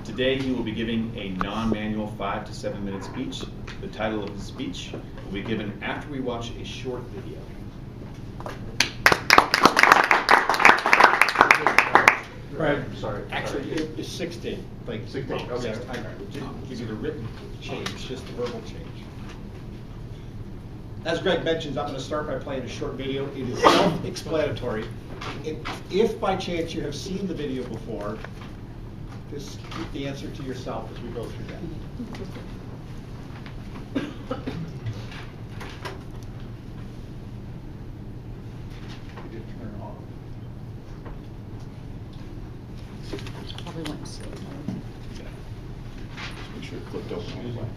Today he will be giving a non-manual 5 to 7 minute speech. The title of his speech will be given after we watch a short video. Right. Sorry. Actually, it's 16. Like 16. Okay. I didn't give you the written change, just the verbal change. As Greg mentions, I'm going to start by playing a short video. It is self-explanatory. If by chance you have seen the video before, just keep the answer to yourself as we go through that. You did turn it off. Probably went to sleep. Just make sure it clicked open all the way.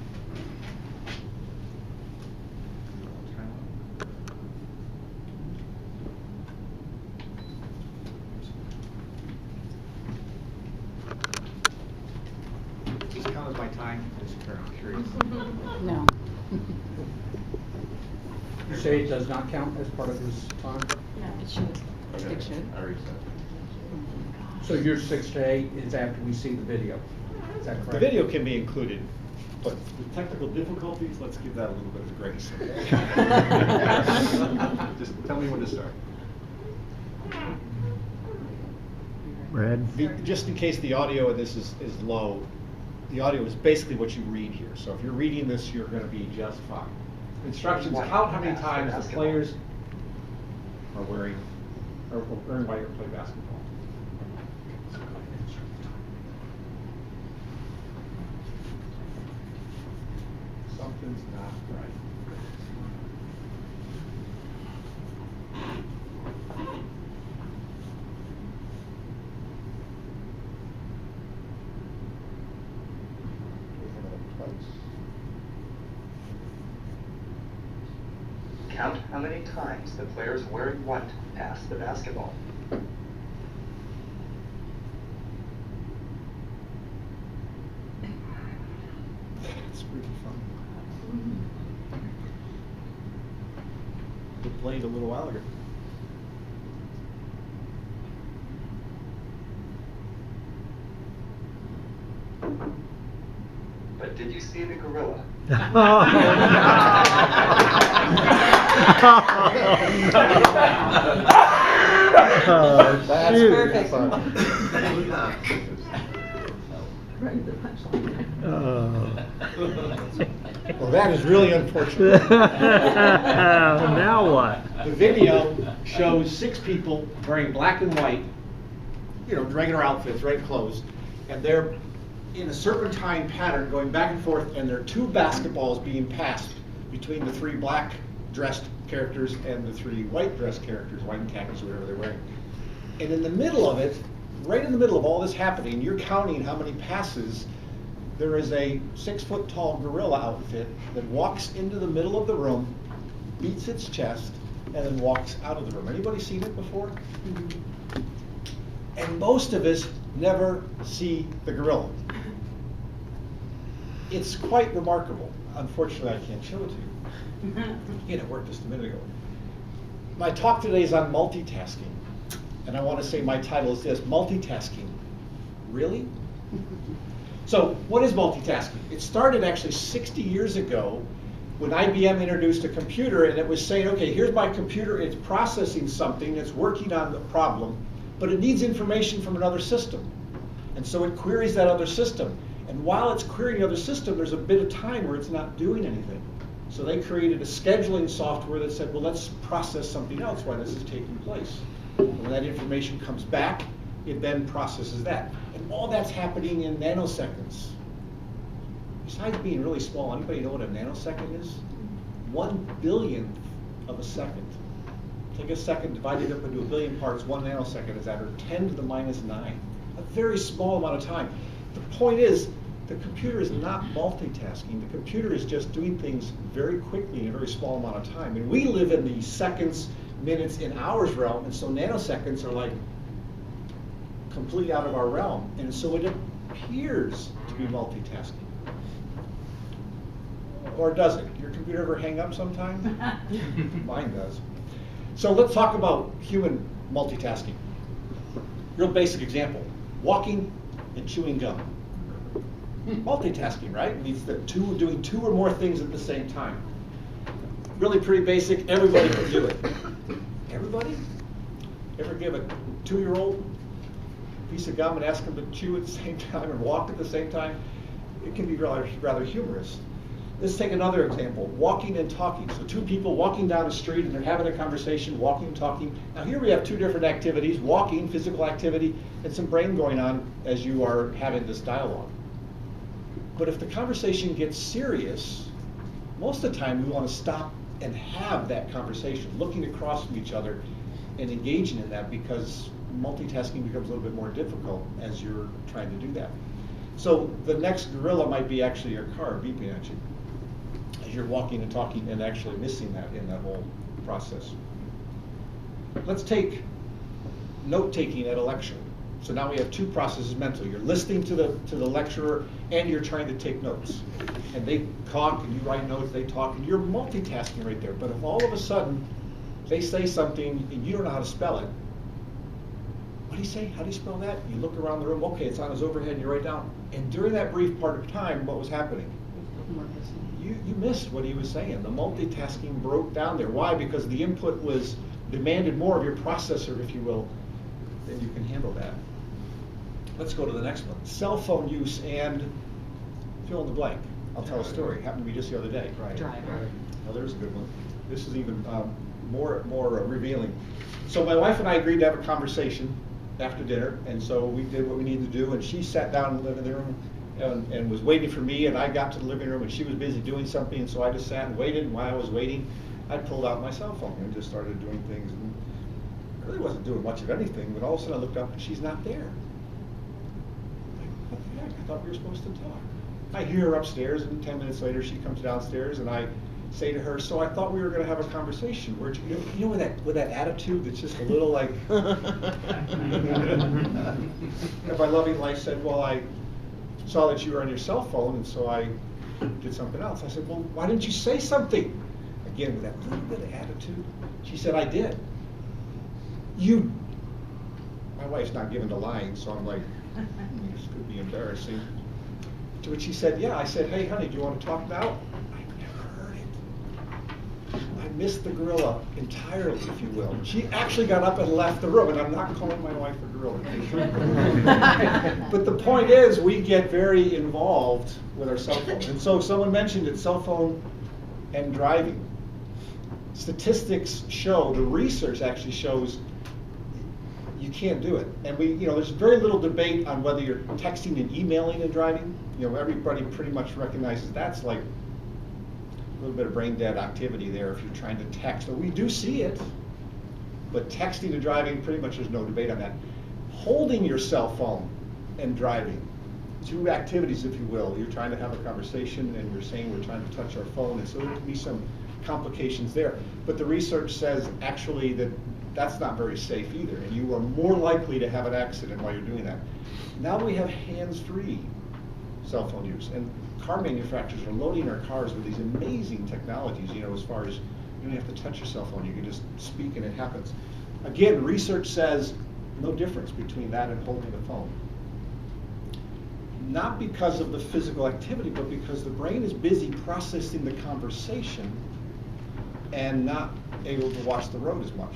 Does this count as my time? Just curious. No. You say it does not count as part of his time? No, it should. Okay. It should. I reset. So your 6 to 8 is after we see the video? Is that correct? The video can be included, but with technical difficulties, let's give that a little bit of grace. Just tell me when to start. Red. Just in case the audio of this is low, the audio is basically what you read here. So if you're reading this, you're going to be just fine. Instructions: count how many times the players are wearing white or play basketball. Something's not right. Count how many times the players wearing white pass the basketball. It's really fun. We played a little while ago. But did you see the gorilla? Oh, That's shoot. perfect. Oh. Well, that is really unfortunate. Now what? The video shows 6 people wearing black and white, regular outfits, right clothes, and they're in a serpentine pattern going back and forth, and there are 2 basketballs being passed between the 3 black dressed characters and the 3 white dressed characters, white and khakis or whatever they're wearing. And in the middle of it, right in the middle of all this happening, you're counting how many passes. There is a 6-foot tall gorilla outfit that walks into the middle of the room, beats its chest, and then walks out of the room. Anybody seen it before? Mm-hmm. And most of us never see the gorilla. It's quite remarkable. Unfortunately, I can't show it to you. Again, it worked just a minute ago. My talk today is on multitasking. And I want to say my title is this: multitasking. Really? So what is multitasking? It started actually 60 years ago when IBM introduced a computer, and it was saying, okay, here's my computer, it's processing something, it's working on the problem, but it needs information from another system. And so it queries that other system. And while it's querying the other system, there's a bit of time where it's not doing anything. So they created a scheduling software that said, well, let's process something else while this is taking place. And when that information comes back, it then processes that. And all that's happening in nanoseconds. Besides being really small, anybody know what a nanosecond is? 1/1000th of a second. Take a second, divide it up into a billion parts, 1 nanosecond is that, or 10 to the minus 9. A very small amount of time. The point is, the computer is not multitasking. The computer is just doing things very quickly in a very small amount of time. And we live in the seconds, minutes, and hours realm, and so nanoseconds are like completely out of our realm. And so it appears to be multitasking. Or does it? Your computer ever hang up sometime? Mine does. So let's talk about human multitasking. Real basic example: walking and chewing gum. Multitasking, right? It means that doing two or more things at the same time. Really pretty basic, everybody can do it. Everybody? Ever give a 2-year-old a piece of gum and ask them to chew at the same time and walk at the same time? It can be rather humorous. Let's take another example, walking and talking. So two people walking down the street and they're having a conversation, walking and talking. Now here we have two different activities, walking, physical activity, and some brain going on as you are having this dialogue. But if the conversation gets serious, most of the time we want to stop and have that conversation, looking across from each other and engaging in that, because multitasking becomes a little bit more difficult as you're trying to do that. So the next gorilla might be actually your car beeping at you as you're walking and talking and actually missing that in that whole process. Let's take note-taking at a lecture. So now we have two processes mentally. You're listening to the lecturer and you're trying to take notes. And they talk and you write notes, they talk, and you're multitasking right there. But if all of a sudden they say something and you don't know how to spell it, what do you say? How do you spell that? You look around the room, okay, it's on his overhead, and you write down. And during that brief part of time, what was happening? You missed what he was saying. The multitasking broke down there. Why? Because the input demanded more of your processor, if you will, than you can handle that. Let's go to the next one. Cell phone use and fill in the blank. I'll tell a story. It happened to me just the other day. Driver. Oh, there's a good one. This is even more revealing. So my wife and I agreed to have a conversation after dinner, and so we did what we needed to do, and she sat down in the living room and was waiting for me, and I got to the living room and she was busy doing something, and so I just sat and waited, and while I was waiting, I pulled out my cell phone and just started doing things. And I really wasn't doing much of anything, but all of a sudden I looked up and she's not there. What the heck? I thought we were supposed to talk. I hear her upstairs, and 10 minutes later she comes downstairs, and I say to her, so I thought we were going to have a conversation. Where'd you know with that attitude that's just a little like. And my loving wife said, well, I saw that you were on your cell phone, and so I did something else. I said, well, why didn't you say something? Again, with that little bit of attitude. She said, I did. My wife's not given to lying, so I'm like, this could be embarrassing. To which she said, yeah. I said, hey, honey, do you want to talk now? I never heard it. I missed the gorilla entirely, if you will. She actually got up and left the room, and I'm not calling my wife a gorilla. But the point is, we get very involved with our cell phones. And so someone mentioned it, cell phone and driving. Statistics show, the research actually shows, you can't do it. And there's very little debate on whether you're texting and emailing and driving. Everybody pretty much recognizes that's like a little bit of brain dead activity there if you're trying to text. But we do see it. But texting and driving, pretty much there's no debate on that. Holding your cell phone and driving, two activities, if you will. You're trying to have a conversation and you're saying we're trying to touch our phone, and so there can be some complications there. But the research says actually that that's not very safe either, and you are more likely to have an accident while you're doing that. Now we have hands-free cell phone use, and car manufacturers are loading our cars with these amazing technologies, as far as you don't have to touch your cell phone, you can just speak and it happens. Again, research says no difference between that and holding the phone. Not because of the physical activity, but because the brain is busy processing the conversation and not able to watch the road as much.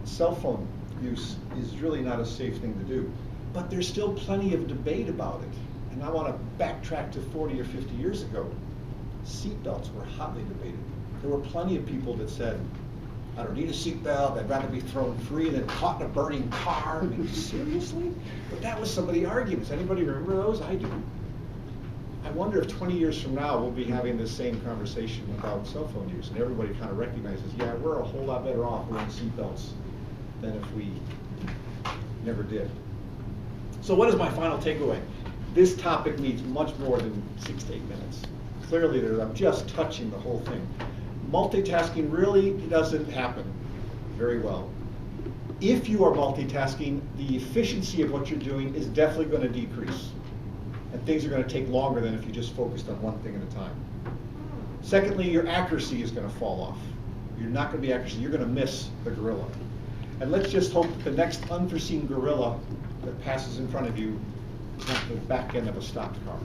Cell phone use is really not a safe thing to do, but there's still plenty of debate about it. And I want to backtrack to 40 or 50 years ago. Seatbelts were hotly debated. There were plenty of people that said, I don't need a seatbelt, I'd rather be thrown free than caught in a burning car. I mean, seriously? But that was some of the arguments. Anybody remember those? I do. I wonder if 20 years from now we'll be having this same conversation about cell phone use, and everybody kind of recognizes, yeah, we're a whole lot better off wearing seatbelts than if we never did. So what is my final takeaway? This topic needs much more than 6 to 8 minutes. Clearly, I'm just touching the whole thing. Multitasking really doesn't happen very well. If you are multitasking, the efficiency of what you're doing is definitely going to decrease. And things are going to take longer than if you just focused on one thing at a time. Secondly, your accuracy is going to fall off. You're not going to be accurate. You're going to miss the gorilla. And let's just hope that the next unforeseen gorilla that passes in front of you It's like the back end of a stock car.